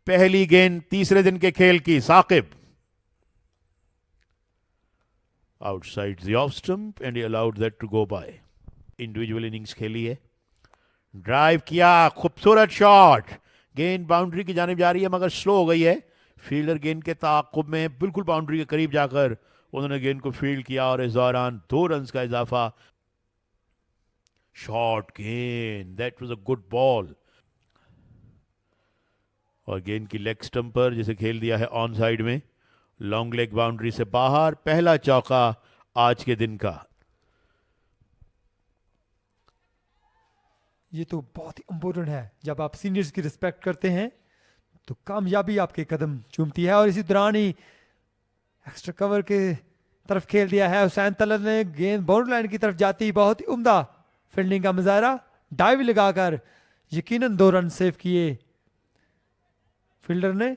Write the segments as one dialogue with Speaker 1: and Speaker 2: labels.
Speaker 1: पहली गेंद तीसरे दिन के खेल की। Saqib outside the off stump and he allowed that to go by. Individual innings खेली है, ड्राइव किया, खूबसूरत शॉट, गेंद बाउंड्री की जानिब जा रही है मगर स्लो हो गई है। फील्डर गेंद के ताक़ुब में बिल्कुल बाउंड्री के करीब जाकर उन्होंने गेंद को फील्ड किया और इस दौरान 2 रन का इजाफा। शॉर्ट गेंद, that was a good ball, और गेंद की लेग स्टंप पर जिसे खेल दिया है ऑन साइड में, लॉन्ग लेग बाउंड्री से बाहर। पहला चौका आज के दिन का।
Speaker 2: ये तो बहुत ही इंपॉर्टेंट है, जब आप सीनियर्स की रिस्पेक्ट करते हैं तो कामयाबी आपके कदम चूमती है। और इसी दौरान ही एक्स्ट्रा कवर के तरफ खेल दिया है हुसैन तलत ने। गेंद बाउंड्री लाइन की तरफ जाती, बहुत ही उम्दा फील्डिंग का मुजाहरा, डाइव लगाकर यकीनन 2 रन सेव किए फील्डर ने,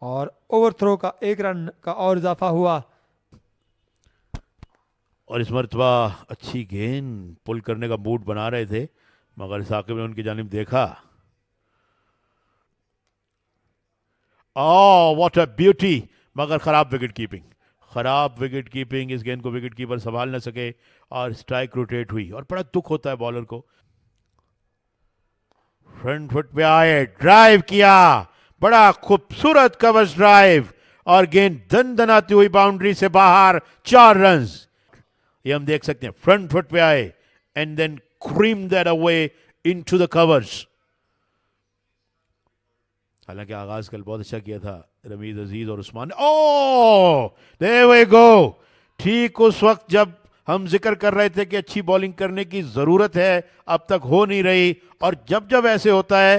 Speaker 2: और ओवरथ्रो का 1 रन का और इजाफा हुआ।
Speaker 1: और इस मरतबा अच्छी गेंद पुल करने का मूड बना रहे थे मगर साकिब ने उनकी जानिब देखा। ओह व्हाट अ ब्यूटी, मगर खराब विकेट कीपिंग, खराब विकेट कीपिंग। इस गेंद को विकेट कीपर संभाल न सके और स्ट्राइक रोटेट हुई, और बड़ा दुख होता है बॉलर को। फ्रंट फुट पे आए, ड्राइव किया, बड़ा खूबसूरत कवर्स ड्राइव, और गेंद दन-दनाती हुई बाउंड्री से बाहर। 4 रन ये हम देख सकते हैं। फ्रंट फुट पे आए and then cream that away into the covers. हालांकि आगाज कल बहुत अच्छा किया था रमीज अजीज और Usman. Oh there we go, ठीक उस वक्त जब हम जिक्र कर रहे थे कि अच्छी बॉलिंग करने की जरूरत है, अब तक हो नहीं रही, और जब जब ऐसे होता है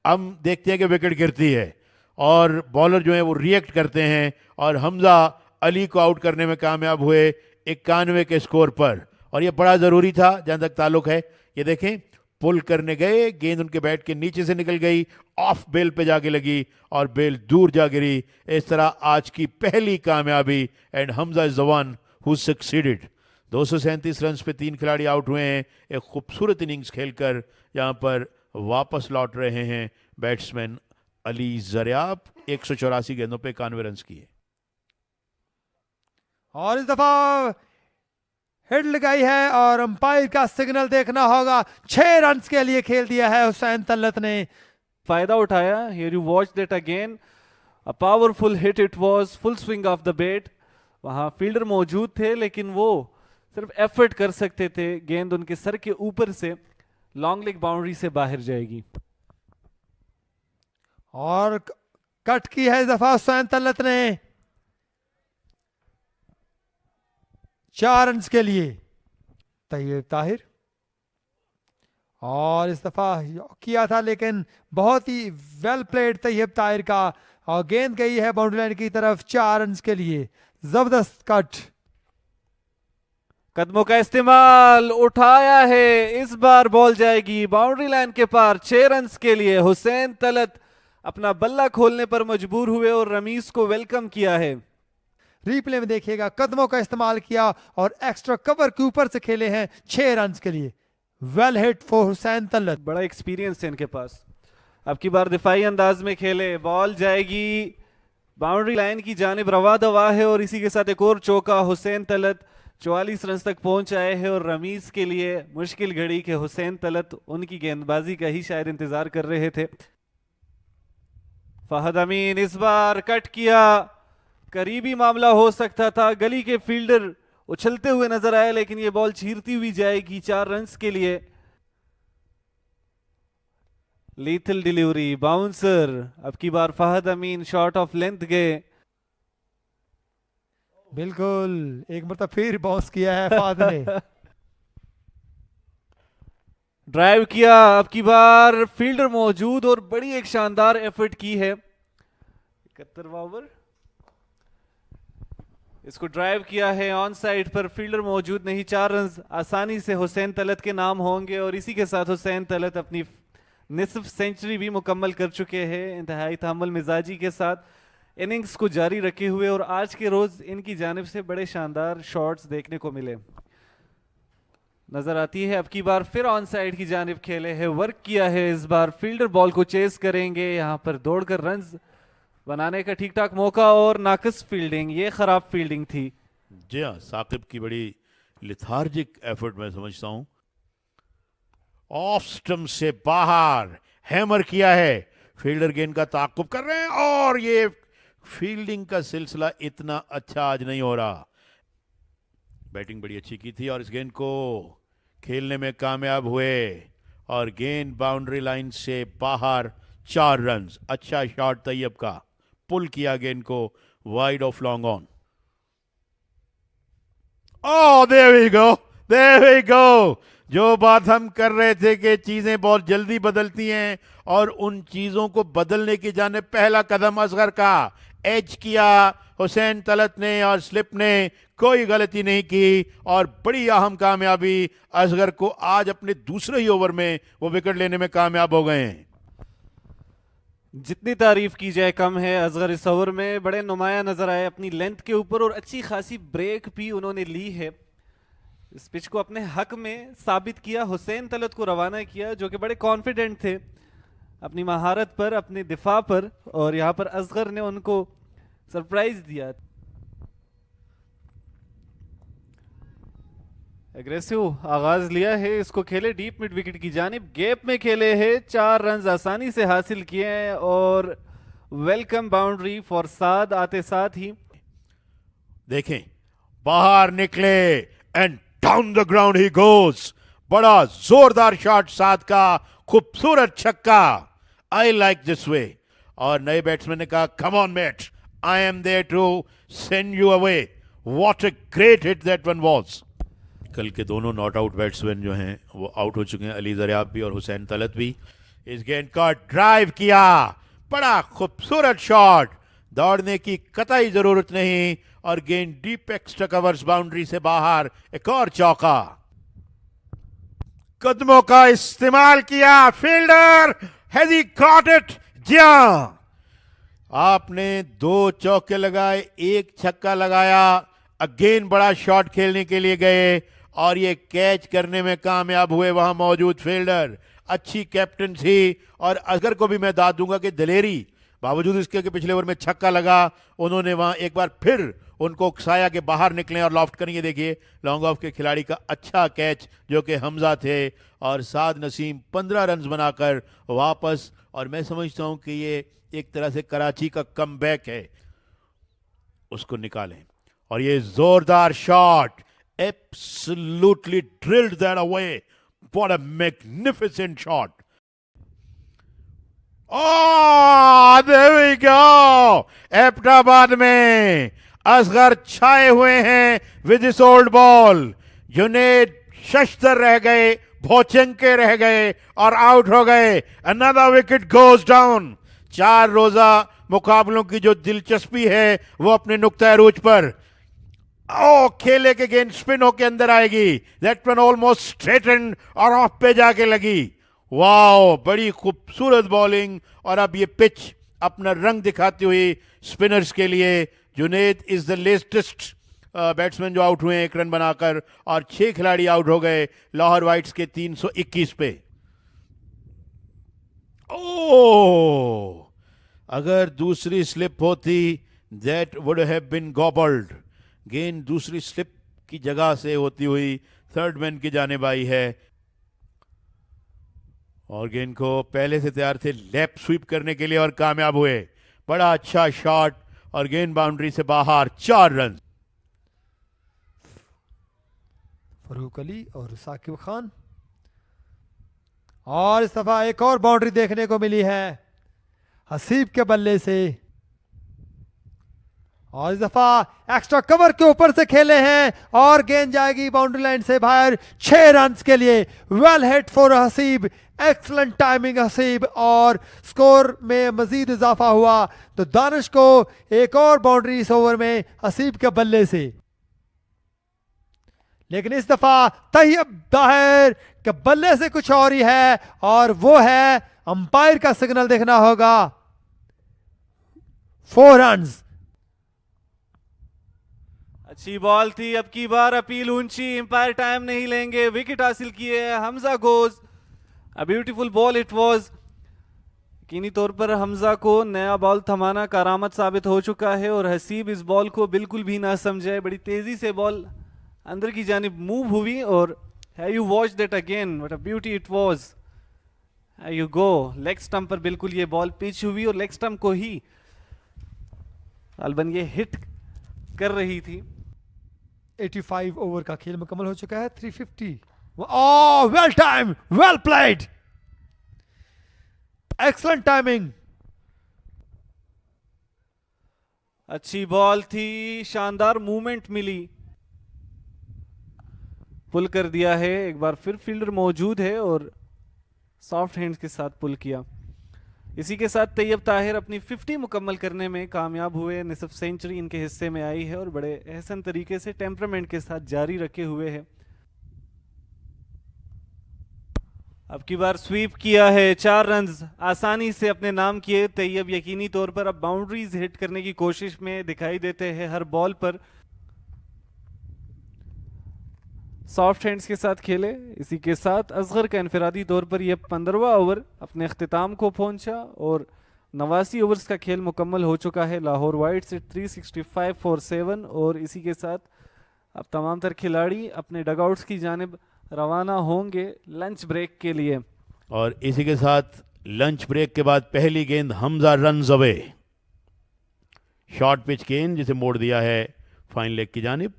Speaker 1: हम देखते हैं कि विकेट गिरती है और बॉलर जो है वो रिएक्ट करते हैं, और हमजा अली को आउट करने में कामयाब हुए 91 के स्कोर पर, और ये बड़ा ज़रूरी था जहाँ तक ताल्लुक है। ये देखें, पुल करने गए, गेंद उनके बैट के नीचे से निकल गई, ऑफ बेल पे जाके लगी और बेल दूर जा गिरी। इस तरह आज की पहली कामयाबी, and Hamza is the one who succeeded. 237 run पे 3 खिलाड़ी आउट हुए हैं। एक खूबसूरत इनिंग्स खेलकर यहाँ पर वापस लौट रहे हैं बैट्समैन अली जरियाब। 184 गेंदों पे 91 रन किए,
Speaker 2: और इस दफा हेड लगाई है और अंपायर का सिग्नल देखना होगा। 6 रन के लिए खेल दिया है हुसैन तलत ने।
Speaker 3: फायदा उठाया। Here you watched it again. A powerful hit it was, full swing of the bat. वहां फील्डर मौजूद थे लेकिन वो सिर्फ एफर्ट कर सकते थे, गेंद उनके सर के ऊपर से लॉन्ग लेग बाउंड्री से बाहर जाएगी।
Speaker 2: और कट की है इस दफा हुसैन तलत ने 4 रन के लिए तैयब ताहिर, और इस दफा किया था लेकिन बहुत ही वेल प्लेड तैयब ताहिर का, और गेंद गई है बाउंड्री लाइन की तरफ 4 रन के लिए। जबरदस्त कट,
Speaker 3: कदमों का इस्तेमाल, उठाया है, इस बार बॉल जाएगी बाउंड्री लाइन के पार। 6 रन के लिए हुसैन तलत अपना बल्ला खोलने पर मजबूर हुए और रमीज को वेलकम किया है।
Speaker 2: रिप्ले में देखिएगा, कदमों का इस्तेमाल किया और एक्स्ट्रा कवर के ऊपर से खेले हैं 6 रन के लिए। Well hit for Hussain Talat.
Speaker 3: बड़ा एक्सपीरियंस है इनके पास। अब की बार दिफाई अंदाज में खेले, बॉल जाएगी बाउंड्री लाइन की जानिब, रवा दवा है, और इसी के साथ एक और चौका। हुसैन तलत 44 रन तक पहुंच आए हैं, और रमीज के लिए मुश्किल घड़ी के हुसैन तलत उनकी गेंदबाजी का ही शायद इंतजार कर रहे थे। फहद अमीन इस बार कट किया, करीबी मामला हो सकता था। गली के फील्डर उछलते हुए नजर आए लेकिन ये बॉल चीरती हुई जाएगी 4 रन के लिए। लीथल डिलीवरी, बाउंसर, अब की बार फहद अमीन शॉट ऑफ लेंथ गए।
Speaker 2: बिल्कुल, एक मरतबा फिर बाउंस किया है फहद ने।
Speaker 3: ड्राइव किया, अब की बार फील्डर मौजूद और बड़ी एक शानदार एफर्ट की है। 71वां ओवर, इसको ड्राइव किया है ऑन साइड पर, फील्डर मौजूद नहीं। 4 रन आसानी से हुसैन तलत के नाम होंगे, और इसी के साथ हुसैन तलत अपनी निसफ सेंचुरी भी मुकम्मल कर चुके हैं इंतहाई तहम्मुल मिजाजी के साथ, इनिंग्स को जारी रखे हुए। और आज के रोज इनकी जानिब से बड़े शानदार शॉट्स देखने को मिले। नजर आती है। अब की बार फिर ऑन साइड की जानिब खेले है, वर्क किया है। इस बार फील्डर बॉल को चेस करेंगे, यहाँ पर दौड़कर रन्स बनाने का ठीक ठाक मौका और नाकिस फील्डिंग, ये खराब फील्डिंग थी।
Speaker 1: जी हाँ, साकिब की बड़ी लिथार्जिक एफर्ट मैं समझता हूं। ऑफ स्टंप से बाहर हैमर किया है, फील्डर गेंद का ताकुब कर रहे हैं और ये फील्डिंग का सिलसिला इतना अच्छा आज नहीं हो रहा। बैटिंग बड़ी अच्छी की थी और इस गेंद को खेलने में कामयाब हुए और गेंद बाउंड्री लाइन से बाहर, 4 रन। अच्छा शॉट तैयब का, पुल किया गेंद को wide of long on. Oh, there we go, there we go. जो बात हम कर रहे थे कि चीजें बहुत जल्दी बदलती हैं और उन चीजों को बदलने की जाने पहला कदम असगर का। एज किया हुसैन तलत ने और स्लिप ने कोई गलती नहीं की और बड़ी अहम कामयाबी असगर को आज अपने दूसरे ही ओवर में वो विकेट लेने में कामयाब हो गए हैं।
Speaker 3: जितनी तारीफ की जाए कम है। असगर इस ओवर में बड़े नुमाया नजर आए अपनी लेंथ के ऊपर और अच्छी खासी ब्रेक भी उन्होंने ली है। इस पिच को अपने हक में साबित किया, हुसैन तलत को रवाना किया जो कि बड़े कॉन्फिडेंट थे अपनी महारत पर, अपने दिफा पर, और यहाँ पर असगर ने उनको सरप्राइज दिया। एग्रेसिव आगाज लिया है, इसको खेले डीप मिड विकेट की जानिब, गैप में खेले हैं, 4 रन आसानी से हासिल किए हैं और वेलकम बाउंड्री फॉर साद आते साथ ही
Speaker 1: देखें बाहर निकले and down the ground he goes. बड़ा जोरदार शॉट साद का, खूबसूरत छक्का। I like this way. और नए बैट्समैन ने कहा come on mate, I am there to send you away. What a great hit that one was. कल के दोनों नॉट आउट बैट्समैन जो हैं वो आउट हो चुके हैं, अली दरियाब भी और हुसैन तलत भी। इस गेंद का ड्राइव किया, बड़ा खूबसूरत शॉट, दौड़ने की कतई जरूरत नहीं और गेंद डीप एक्स्ट्रा कवर्स बाउंड्री से बाहर, एक और चौका। कदमों का इस्तेमाल किया, fielder has he got it. जी हां, आपने 2 चौके लगाए, 1 छक्का लगाया, अगेन बड़ा शॉट खेलने के लिए गए और ये कैच करने में कामयाब हुए वहां मौजूद फील्डर। अच्छी कैप्टनसी और अगर को भी मैं दाद दूंगा कि दिलेरी, बावजूद इसके कि पिछले ओवर में छक्का लगा, उन्होंने वहां एक बार फिर उनको उकसाया कि बाहर निकलें और लॉफ्ट करेंगे। देखिए लॉन्ग ऑफ के खिलाड़ी का अच्छा कैच जो कि हमजा थे और साद नसीम 15 रन बनाकर वापस। और मैं समझता हूं कि ये एक तरह से कराची का कमबैक है, उसको निकालें। और ये जोरदार shot, absolutely drilled that away, what a magnificent shot. Oh, there we go! Abbottabad में असगर छाए हुए हैं with this old ball. Junaid शस्त्र रह गए, भोचंके रह गए और आउट हो गए। Another wicket goes down. 4 रोजा मुकाबलों की जो दिलचस्पी है वो अपने नुक्ता अरूज पर। ओ खेले के गेंद स्पिन होके अंदर आएगी, दैट वन ऑलमोस्ट स्ट्रेटेंड और ऑफ पे जाके लगी। वाओ, बड़ी खूबसूरत बॉलिंग। और अब ये पिच अपना रंग दिखाती हुई स्पिनर्स के लिए। Junaid is the latest batsman जो आउट हुए हैं 1 रन बनाकर और 6 खिलाड़ी आउट हो गए लाहौर वाइट्स के 321 पे। ओ, अगर दूसरी स्लिप होती that would have been gobbled. गेंद दूसरी स्लिप की जगह से होती हुई थर्ड मैन की जानिब आई है और गेंद को पहले से तैयार थे लेप स्वीप करने के लिए और कामयाब हुए। बड़ा अच्छा शॉट और गेंद बाउंड्री से बाहर, 4 रन।
Speaker 2: फरूक अली और साकिब खान, और इस दफा एक और बाउंड्री देखने को मिली है हसीब के बल्ले से। और इस दफा एक्स्ट्रा कवर के ऊपर से खेले हैं और गेंद जाएगी बाउंड्री लाइन से बाहर, 6 रन के लिए। Well hit for Haseeb, excellent timing Haseeb, और स्कोर में मजीद इजाफा हुआ तो दानिश को एक और बाउंड्री इस ओवर में हसीब के बल्ले से। लेकिन इस दफा तैयब ताहिर के बल्ले से कुछ और ही है और वो है अंपायर का सिग्नल देखना होगा। 4 रन।
Speaker 3: अच्छी बॉल थी, अब की बार अपील ऊंची, एम्पायर टाइम नहीं लेंगे, विकेट हासिल किए है Hamza goes. A beautiful ball it was. यकीनी तौर पर हमजा को नया बॉल थमाना करामत साबित हो चुका है और हसीब इस बॉल को बिल्कुल भी ना समझे, बड़ी तेजी से बॉल अंदर की जानिब मूव हुई और है you watch that again, what a beauty it was. You go, leg stump पर बिल्कुल ये बॉल पिच हुई और लेग स्टंप को ही अलबन ये हिट कर रही थी।
Speaker 2: 85 ओवर का खेल मुकम्मल हो चुका है। 350। Oh, well time, well played, excellent timing.
Speaker 3: अच्छी बॉल थी, शानदार मूवमेंट मिली, पुल कर दिया है। एक बार फिर फील्डर मौजूद है और सॉफ्ट हैंड्स के साथ पुल किया। इसी के साथ तैयब ताहिर अपनी 50 मुकम्मल करने में कामयाब हुए। निसफ सेंचुरी इनके हिस्से में आई है और बड़े एहसन तरीके से टेम्परामेंट के साथ जारी रखे हुए हैं। अब की बार स्वीप किया है, 4 रन्स आसानी से अपने नाम किए तैयब। यकीनी तौर पर अब बाउंड्रीज हिट करने की कोशिश में दिखाई देते हैं हर बॉल पर। सॉफ्ट हैंड्स के साथ खेले। इसी के साथ असगर का इनफरादी तौर पर यह 15वां ओवर अपने अख्तिताम को पहुंचा और 89 ओवर्स का खेल मुकम्मल हो चुका है। लाहौर वाइट से 365 फॉर 7 और इसी के साथ अब तमाम तर खिलाड़ी अपने डगआउट्स की जानिब रवाना होंगे लंच ब्रेक के लिए।
Speaker 1: और इसी के साथ लंच ब्रेक के बाद पहली गेंद Hamza runs away, short pitch गेंद जिसे मोड़ दिया है फाइन लेग की जानिब,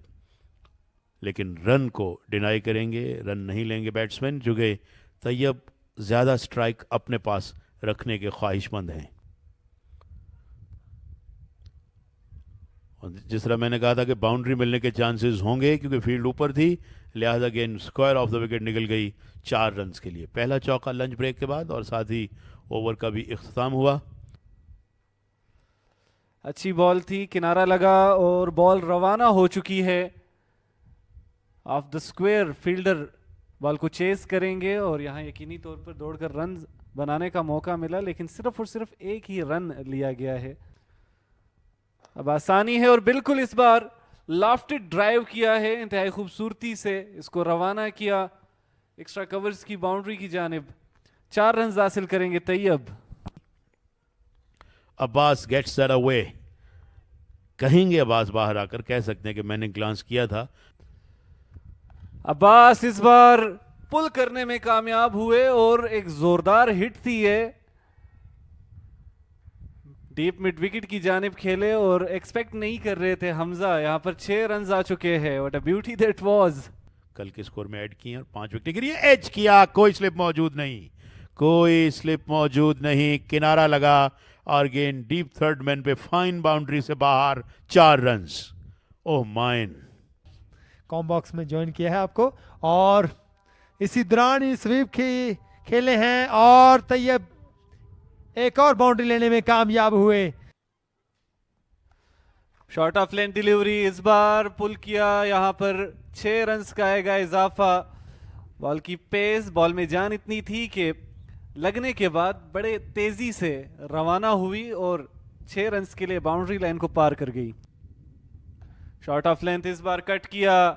Speaker 1: लेकिन रन को डिनाई करेंगे, रन नहीं लेंगे बैट्समैन, चूँकि तैयब ज़्यादा स्ट्राइक अपने पास रखने के ख्वाहिशमंद हैं। और जिस तरह मैंने कहा था कि बाउंड्री मिलने के चांसेस होंगे क्योंकि फील्ड ऊपर थी, लिहाजा गेंद स्क्वायर ऑफ द विकेट निकल गई 4 रन्स के लिए। पहला चौका लंच ब्रेक के बाद और साथ ही ओवर का भी इख्तिताम हुआ।
Speaker 3: अच्छी बॉल थी, किनारा लगा और बॉल रवाना हो चुकी है of the square. Fielder ball को चेस करेंगे और यहाँ यकीनी तौर पर दौड़कर रन बनाने का मौका मिला, लेकिन सिर्फ और सिर्फ एक ही रन लिया गया है। अब आसानी है और बिल्कुल इस बार लॉफ्टेड ड्राइव किया है, इंतहाई खूबसूरती से इसको रवाना किया एक्स्ट्रा कवर्स की बाउंड्री की जानिब। 4 रन हासिल करेंगे Tayyab.
Speaker 1: Abbas gets that away, कहेंगे अब्बास बाहर आकर, कह सकते हैं कि मैंने ग्लांस किया था।
Speaker 3: अब्बास इस बार पुल करने में कामयाब हुए और एक जोरदार हिट थी ये, डीप मिड विकेट की जानिब खेले और एक्सपेक्ट नहीं कर रहे थे हमजा। यहां पर 6 रन आ चुके हैं। What a beauty that was.
Speaker 1: कल के स्कोर में ऐड किए और 5 विकेट गिरी, एज किया, कोई स्लिप मौजूद नहीं, कोई स्लिप मौजूद नहीं, किनारा लगा और गेंद डीप थर्ड मैन पे फाइन बाउंड्री से बाहर, 4 रन्स। ओह माइन,
Speaker 2: कॉम बॉक्स में ज्वाइन किया है आपको। और इसी दौरान ही स्वीप खेले हैं और तैयब एक और बाउंड्री लेने में कामयाब हुए।
Speaker 3: शॉर्ट ऑफ लेंथ डिलीवरी, इस बार पुल किया, यहां पर 6 रन का आएगा इजाफा। बॉल की पेस, बॉल में जान इतनी थी कि लगने के बाद बड़े तेजी से रवाना हुई और 6 रन के लिए बाउंड्री लाइन को पार कर गई। शॉर्ट ऑफ लेंथ इस बार कट किया,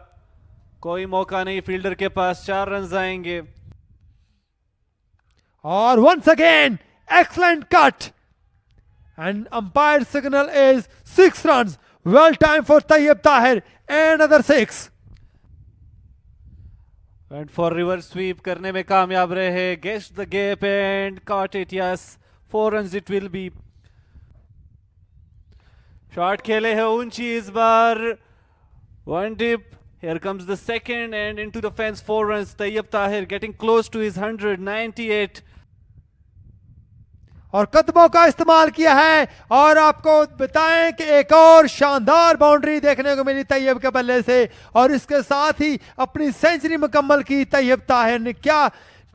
Speaker 3: कोई मौका नहीं फील्डर के पास, 4 रन आएंगे।
Speaker 2: और once again excellent cut and umpire signal is 6 runs. Well time for Tayyib Tahir, another 6.
Speaker 3: Went for reverse sweep करने में कामयाब रहे, guessed the gap and caught it. Yes, 4 runs it will be. Shot खेले है ऊंची इस बार, 1 dip. Here comes the second and into the fence, 4 runs. Tayyib Tahir getting close to his 198.
Speaker 2: और कदमों का इस्तेमाल किया है और आपको बताएं कि एक और शानदार बाउंड्री देखने को मिली तैयब के बल्ले से और इसके साथ ही अपनी सेंचुरी मुकम्मल की तैयब ताहिर ने। क्या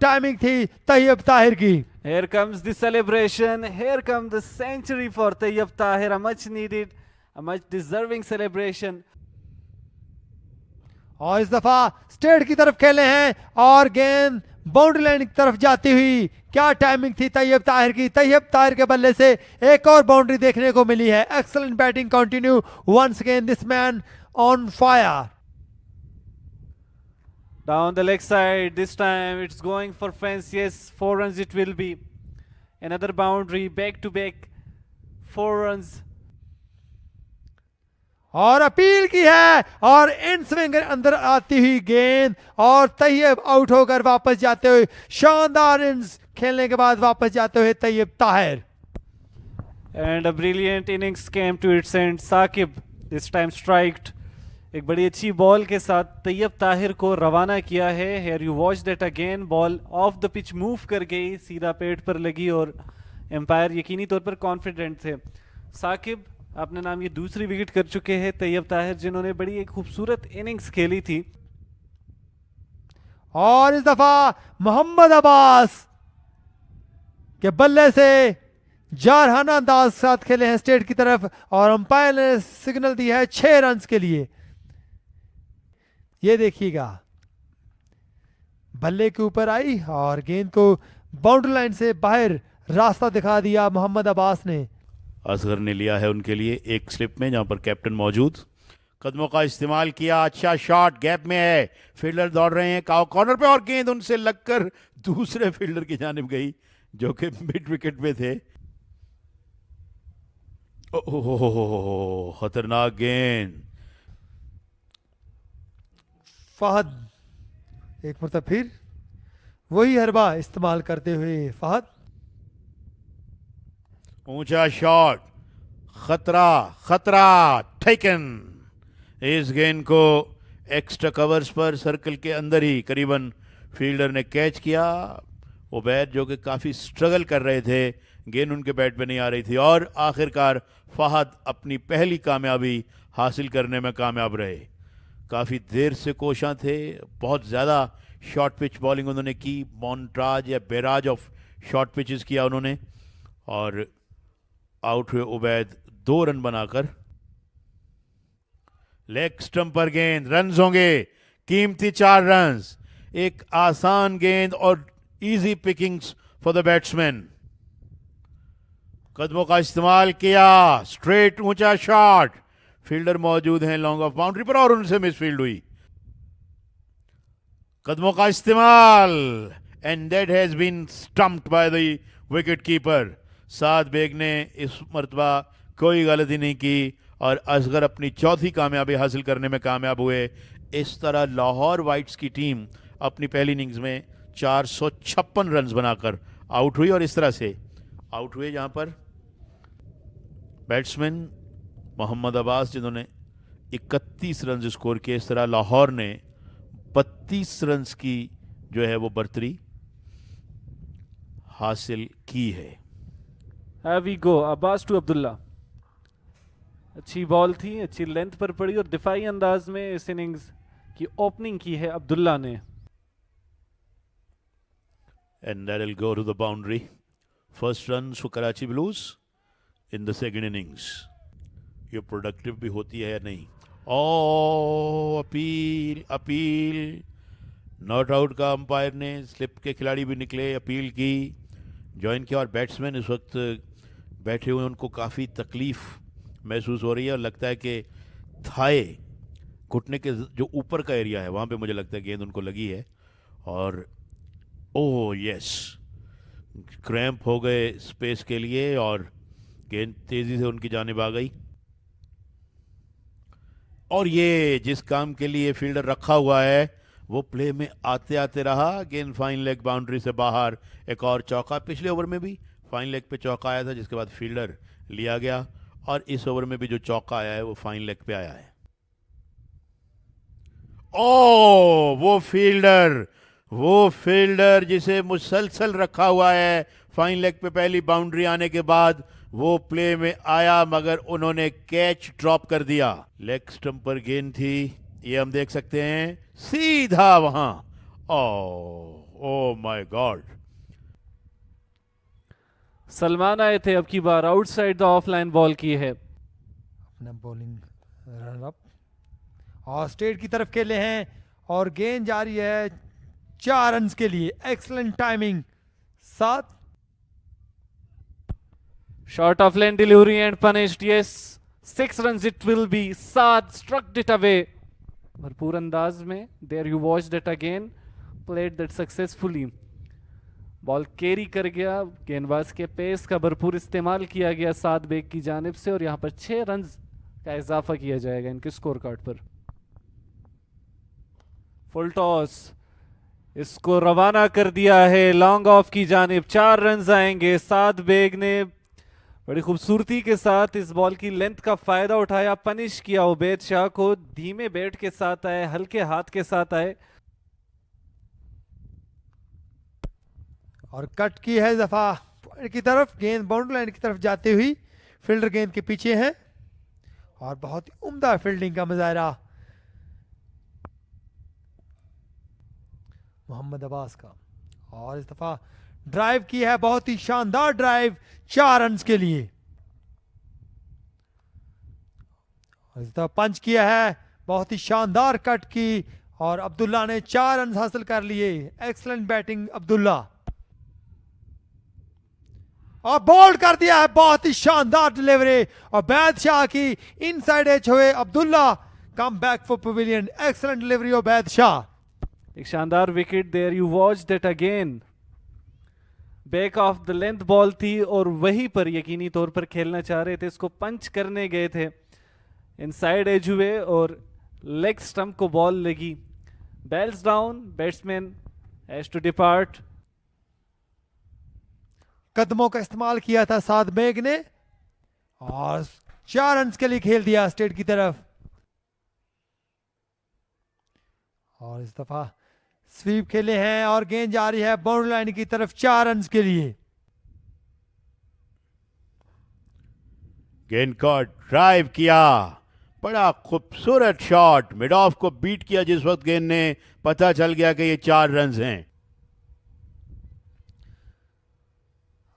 Speaker 2: टाइमिंग थी तैयब ताहिर की।
Speaker 3: Here comes the celebration, here comes the century for Tayyib Tahir, a much needed, a much deserving celebration.
Speaker 2: और इस दफा स्ट्रेट की तरफ खेले हैं और गेंद बाउंड्री लाइन की तरफ जाती हुई। क्या टाइमिंग थी तैयब ताहिर की। तैयब ताहिर के बल्ले से एक और बाउंड्री देखने को मिली है। Excellent batting continue once again this man on fire.
Speaker 3: Down the leg side, this time it's going for fence. Yes, 4 runs it will be. Another boundary, back to back 4 runs.
Speaker 2: और appeal की है और in swing अंदर आती हुई गेंद और Tayyab out होकर वापस जाते हुए, शानदार इनिंग्स खेलने के बाद वापस जाते हुए Tayyab Tahir.
Speaker 3: And a brilliant innings came to its end. Saqib this time striked. एक बड़ी अच्छी बॉल के साथ तैयब ताहिर को रवाना किया है. Here you watch that again. Ball of the pitch move कर गई, सीधा पेट पर लगी और एम्पायर यकीनी तौर पर कॉन्फिडेंट थे. साकिब अपने नाम ये दूसरी विकेट कर चुके हैं. तैयब ताहिर जिन्होंने बड़ी एक खूबसूरत इनिंग्स खेली थी.
Speaker 2: और इस दफा मोहम्मद अब्बास के बल्ले से जारहाना अंदाज के साथ खेले हैं स्टेट की तरफ और अंपायर ने सिग्नल दिया है 6 रन के लिए. ये देखिएगा, बल्ले के ऊपर आई और गेंद को बाउंड्री लाइन से बाहर रास्ता दिखा दिया मोहम्मद अब्बास ने.
Speaker 1: असगर ने लिया है उनके लिए एक स्लिप में, जहां पर कैप्टन मौजूद. कदमों का इस्तेमाल किया, अच्छा शॉट, गैप में है, फील्डर दौड़ रहे हैं कॉर्नर पे और गेंद उनसे लगकर दूसरे फील्डर की जानिब गई जो कि मिड विकेट पे थे. ओह, खतरनाक गेंद.
Speaker 2: फहद एक मरतबा फिर वही हरबा इस्तेमाल करते हुए फहद.
Speaker 1: ऊंचा शॉट, खतरा खतरा, टेकन. इस गेंद को एक्स्ट्रा कवर्स पर सर्कल के अंदर ही करीबन फील्डर ने कैच किया. उबैद जो कि काफ़ी स्ट्रगल कर रहे थे, गेंद उनके बैट पे नहीं आ रही थी और आखिरकार फहद अपनी पहली कामयाबी हासिल करने में कामयाब रहे. काफ़ी देर से कोशां थे, बहुत ज़्यादा शॉर्ट पिच बॉलिंग उन्होंने की, मॉन्ट्राज या बैराज ऑफ शॉर्ट पिचेस किया उन्होंने और आउट हुए उबैद 2 रन बनाकर. लेग स्टंप पर गेंद, रन होंगे, कीमती 4 रन. एक आसान गेंद और easy Pickings for the batsman. कदमों का इस्तेमाल किया, स्ट्रेट ऊंचा शॉट, फील्डर मौजूद हैं लॉन्ग ऑफ बाउंड्री पर और उनसे मिसफील्ड हुई. कदमों का इस्तेमाल and that has been stumped by the wicket keeper. Saad Baig ने इस मरतबा कोई गलती नहीं की और असगर अपनी चौथी कामयाबी हासिल करने में कामयाब हुए. इस तरह लाहौर वाइट्स की टीम अपनी पहली इनिंग्स में 456 रन बनाकर आउट हुई और इस तरह से आउट हुए जहां पर बैट्समैन मोहम्मद अब्बास जिन्होंने 31 रन स्कोर किए. इस तरह लाहौर ने 32 रन की जो है वो बर्तरी हासिल की है.
Speaker 3: Here we go, Abbas to Abdullah. अच्छी बॉल थी, अच्छी लेंथ पर पड़ी और दिफाई अंदाज में इस इनिंग्स की ओपनिंग की है अब्दुल्ला ने.
Speaker 1: And that'll go to the boundary. First runs for Karachi Blues in the second innings. ये प्रोडक्टिव भी होती है या नहीं. ओ अपील नॉट आउट का अंपायर ने, स्लिप के खिलाड़ी भी निकले, अपील की, ज्वाइन किया और बैट्समैन इस वक्त बैठे हुए, उनको काफ़ी तकलीफ महसूस हो रही है और लगता है कि थाए घुटने के जो ऊपर का एरिया है वहाँ पे मुझे लगता है गेंद उनको लगी है और ओह यस, क्रैम्प हो गए स्पेस के लिए और गेंद तेज़ी से उनकी जानिब आ गई. और ये जिस काम के लिए फील्डर रखा हुआ है वो प्ले में आते आते रहा. गेंद फाइन लेग बाउंड्री से बाहर. एक और चौका, पिछले ओवर में भी फाइन लेग पे चौका आया था जिसके बाद फील्डर लिया गया और इस ओवर में भी जो चौका आया है वो फाइन लेग पे आया है. ओ वो फील्डर जिसे मुसलसल रखा हुआ है फाइन लेग पे पहली बाउंड्री आने के बाद, वो प्ले में आया मगर उन्होंने कैच ड्रॉप कर दिया. लेग स्टंप पर गेंद थी, ये हम देख सकते हैं, सीधा वहां. Oh my God.
Speaker 3: सलमान आए थे, अब की बार आउटसाइड द ऑफलाइन बॉल की है.
Speaker 2: अपना बॉलिंग रन अप और स्टेट की तरफ खेले हैं और गेंद जा रही है 4 रन के लिए. Excellent timing. 7
Speaker 3: short of lane delivery and punished. Yes, 6 runs it will be. Saad struck it away. भरपूर अंदाज में. There you watched it again. Played that successfully. Ball carry कर गया. गेंदबाज के पेस का भरपूर इस्तेमाल किया गया साद बेग की जानिब से और यहां पर 6 रन्स का इजाफा किया जाएगा इनके स्कोर कार्ड पर. फुल टॉस इसको रवाना कर दिया है लॉन्ग ऑफ की जानिब. 4 रन्स आएंगे. साद बेग ने बड़ी खूबसूरती के साथ इस बॉल की लेंथ का फायदा उठाया. पनिश किया उबैद शाह को. धीमे बैट के साथ आए, हल्के हाथ के साथ आए
Speaker 2: और कट की है इस दफा पॉइंट की तरफ. गेंद बाउंड्री लाइन की तरफ जाते हुई फील्डर गेंद के पीछे है और बहुत ही उम्दा फील्डिंग का मुजाहरा मोहम्मद अब्बास का. और इस दफा ड्राइव की है, बहुत ही शानदार ड्राइव 4 रन्स के लिए. और इस दफा पंच किया है, बहुत ही शानदार कट की और अब्दुल्ला ने 4 रन हासिल कर लिए. Excellent batting Abdullah. और बोल्ड कर दिया है, बहुत ही शानदार डिलीवरी और बादशाह की इनसाइड एज हुए Abdullah. Come back for pavilion. Excellent delivery of Badshah.
Speaker 3: एक शानदार wicket. There you watched it again. Back of the length ball थी और वहीं पर यकीनी तौर पर खेलना चाह रहे थे. इसको पंच करने गए थे, इनसाइड एज हुए और लेग स्टंप को बॉल लगी. Bails down. Batsman has to depart.
Speaker 2: कदमों का इस्तेमाल किया था साद बेग ने और 4 रन के लिए खेल दिया स्टेट की तरफ. और इस दफा स्वीप खेले हैं और गेंद जा रही है बाउंड्री लाइन की तरफ 4 रन के लिए.
Speaker 1: गेंद को ड्राइव किया, बड़ा खूबसूरत शॉट. मिड ऑफ को बीट किया जिस वक्त गेंद ने, पता चल गया कि ये 4 रन हैं.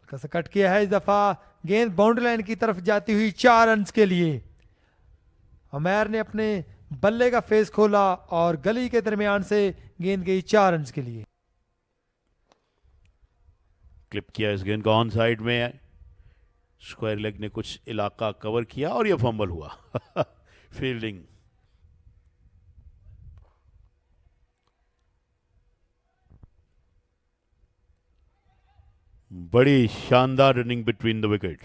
Speaker 2: कैसे कट किया है इस दफा. गेंद बाउंड्री लाइन की तरफ जाती हुई 4 रन के लिए. उमैर ने अपने बल्ले का फेस खोला और गली के दरमियान से गेंद गई 4 रन के लिए.
Speaker 1: क्लिप किया इस गेंद को ऑन साइड में. स्क्वायर लेग ने कुछ इलाका कवर किया और ये फंबल हुआ. फील्डिंग. बड़ी शानदार running between the wicket.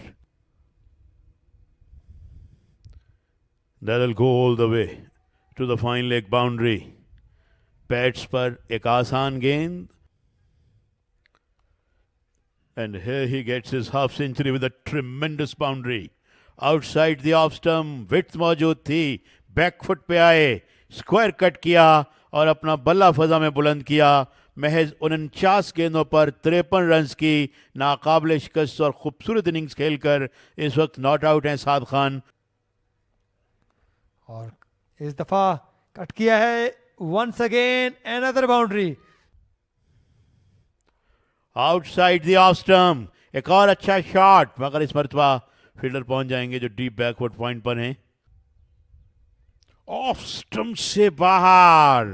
Speaker 1: That will go all the way to the fine leg boundary. Pads पर एक आसान गेंद and here he gets his half century with a tremendous boundary. Outside the off stump, width मौजूद थी. Back foot पे आए, square cut किया और अपना बल्ला फजा में बुलंद किया. महज 49 गेंदों पर 53 रन की नाकाबिल शिकस्त और खूबसूरत इनिंग्स खेलकर इस वक्त नॉट आउट हैं साद खान.
Speaker 2: और इस दफा कट किया है. Once again another boundary.
Speaker 1: Outside the off stump, एक और अच्छा शॉट, मगर इस मरतबा फील्डर पहुंच जाएंगे जो डीप बैकवर्ड पॉइंट पर हैं. ऑफ स्टंप से बाहर,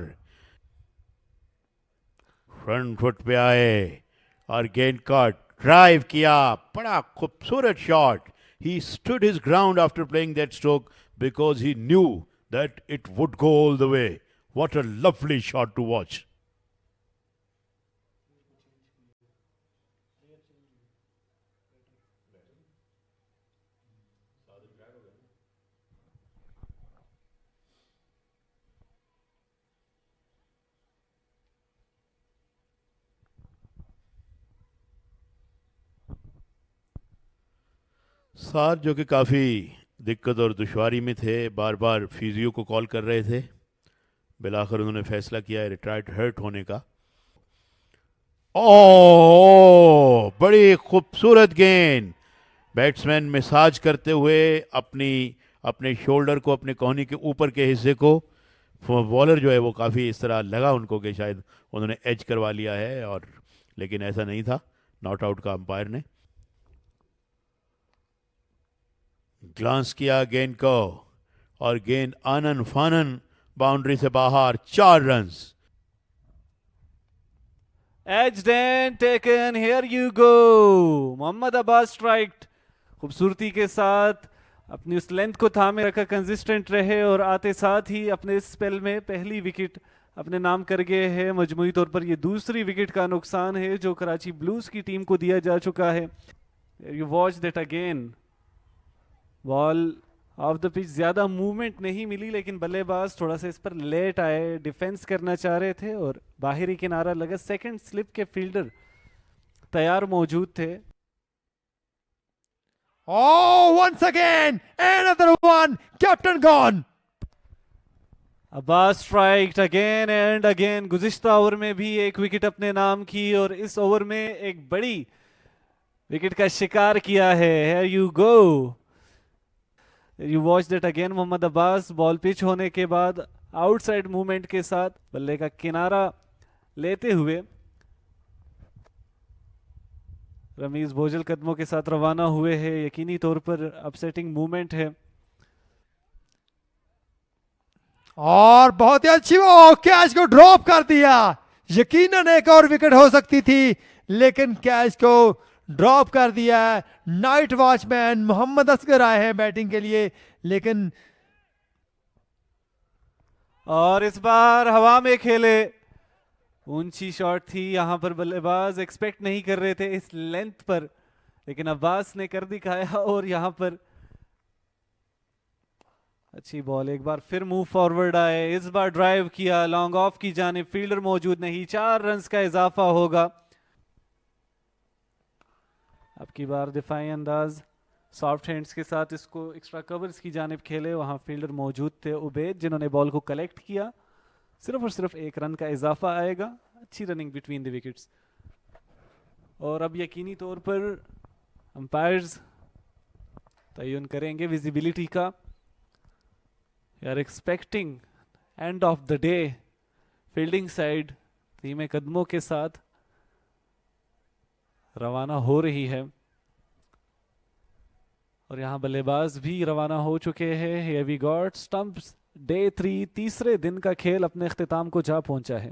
Speaker 1: फ्रंट फुट पे आए और गेंद का ड्राइव किया. बड़ा खूबसूरत shot. He stood his ground after playing that stroke because he knew that it would go all the way. What a lovely shot to watch. साथ जो कि काफ़ी दिक्कत और दुश्वारी में थे, बार बार फिजियो को कॉल कर रहे थे. बिलाखिर उन्होंने फैसला किया रिटायर्ड हर्ट होने का. ओह, बड़ी खूबसूरत गेंद. बैट्समैन मसाज करते हुए अपने शोल्डर को, अपने कोहनी के ऊपर के हिस्से को, बॉलर जो है वो काफ़ी इस तरह लगा उनको कि शायद उन्होंने एज करवा लिया है, और लेकिन ऐसा नहीं था. नॉट आउट का अंपायर ने ग्लांस किया गेंद को और गेंद आनन फानन बाउंड्री से बाहर. 4 run.
Speaker 3: Edged and taken. Here you go. Mohammad Abbas strike खूबसूरती के साथ अपनी उस लेंथ को थामे रखा, कंसिस्टेंट रहे और आते साथ ही अपने इस स्पेल में पहली विकेट अपने नाम कर गए हैं। मजमूई तौर पर ये दूसरी विकेट का नुकसान है जो कराची ब्लूज की टीम को दिया जा चुका है। You watch that again, ball of the pitch, ज्यादा मूवमेंट नहीं मिली लेकिन बल्लेबाज थोड़ा सा इस पर लेट आए, डिफेंस करना चाह रहे थे और बाहरी किनारा लगा। सेकंड स्लिप के फील्डर तैयार मौजूद थे।
Speaker 2: Oh, once again, another one, captain gone.
Speaker 3: Abbas striked again and again. गुज़िश्ता ओवर में भी एक विकेट अपने नाम की और इस ओवर में एक बड़ी विकेट का शिकार किया है। Here you go, you watch that again। Mohammad Abbas ball pitch होने के बाद आउटसाइड मूवमेंट के साथ बल्ले का किनारा लेते हुए रमीज भोजल कदमों के साथ रवाना हुए हैं। यकीनी तौर पर अपसेटिंग मूवमेंट है
Speaker 2: और बहुत ही अच्छी वो कैच को ड्रॉप कर दिया। यकीनन एक और विकेट हो सकती थी लेकिन कैच को ड्रॉप कर दिया। नाइट वॉचमैन मोहम्मद असगर आए हैं बैटिंग के लिए लेकिन
Speaker 3: और इस बार हवा में खेले। ऊंची शॉट थी, यहां पर बल्लेबाज एक्सपेक्ट नहीं कर रहे थे इस लेंथ पर, लेकिन अब्बास ने कर दिखाया और यहां पर अच्छी बॉल। एक बार फिर मूव फॉरवर्ड आए, इस बार ड्राइव किया लॉन्ग ऑफ की जानिब। फील्डर मौजूद नहीं, 4 रन्स का इजाफा होगा। अब की बार दिफाई अंदाज सॉफ्ट हैंड्स के साथ इसको एक्स्ट्रा कवर्स की जानिब खेले। वहां फील्डर मौजूद थे उबैद जिन्होंने बॉल को कलेक्ट किया। सिर्फ और सिर्फ 1 रन का इजाफा आएगा। अच्छी रनिंग बिटवीन द विकेट्स। और अब यकीनी तौर पर अंपायर्स तयन करेंगे विजिबिलिटी का। Are expecting end of the day fielding side धीमे कदमों के साथ रवाना हो रही है और यहां बल्लेबाज भी रवाना हो चुके हैं। Here we got stumps, day 3, तीसरे दिन का खेल अपने इख्तिताम को जा पहुंचा है।